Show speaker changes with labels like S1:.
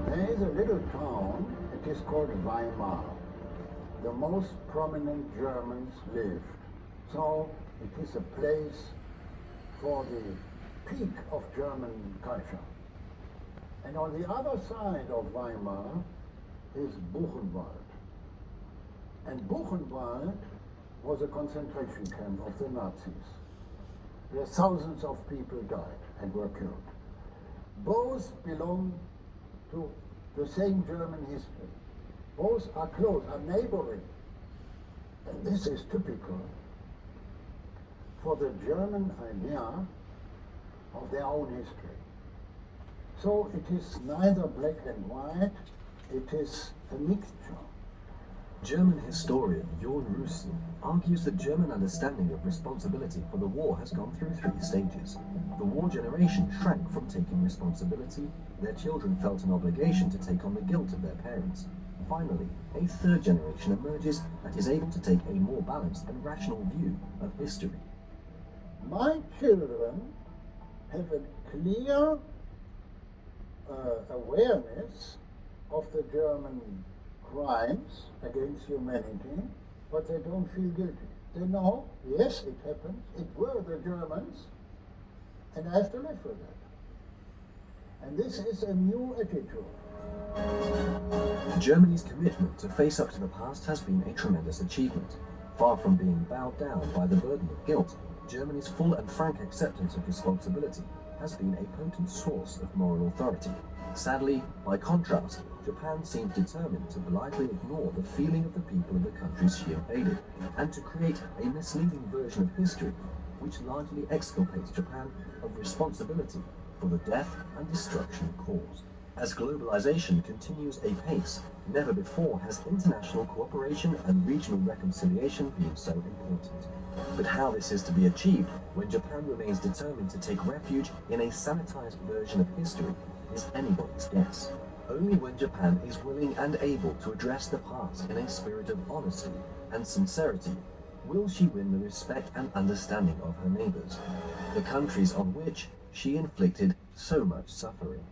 S1: There is a little town, it is called Weimar. The most prominent Germans lived. So it is a place for the peak of German culture. And on the other side of Weimar is Buchenwald. And Buchenwald was a concentration camp of the Nazis, where thousands of people died and were killed. Both belong to the same German history. Both are close, are neighboring. And this is typical for the German idea of their own history. So it is neither black and white, it is a mixture.
S2: German historian Jorn Russen argues that German understanding of responsibility for the war has gone through three stages. The war generation shrank from taking responsibility, their children felt an obligation to take on the guilt of their parents. Finally, a third generation emerges and is able to take a more balanced and rational view of history.
S1: My children have a clear awareness of the German crimes against humanity, but they don't feel guilty. They know, yes, it happened, it were the Germans, and I have to live with it. And this is a new attitude.
S2: Germany's commitment to face up to the past has been a tremendous achievement. Far from being bowed down by the burden of guilt, Germany's full and frank acceptance of responsibility has been a potent source of moral authority. Sadly, by contrast, Japan seems determined to blithely ignore the feeling of the people of the countries she invaded, and to create a misleading version of history which largely exculpates Japan of responsibility for the death and destruction caused. As globalization continues apace, never before has international cooperation and regional reconciliation been so important. But how this is to be achieved when Japan remains determined to take refuge in a sanitized version of history is anybody's guess. Only when Japan is willing and able to address the past in a spirit of honesty and sincerity will she win the respect and understanding of her neighbors, the countries on which she inflicted so much suffering.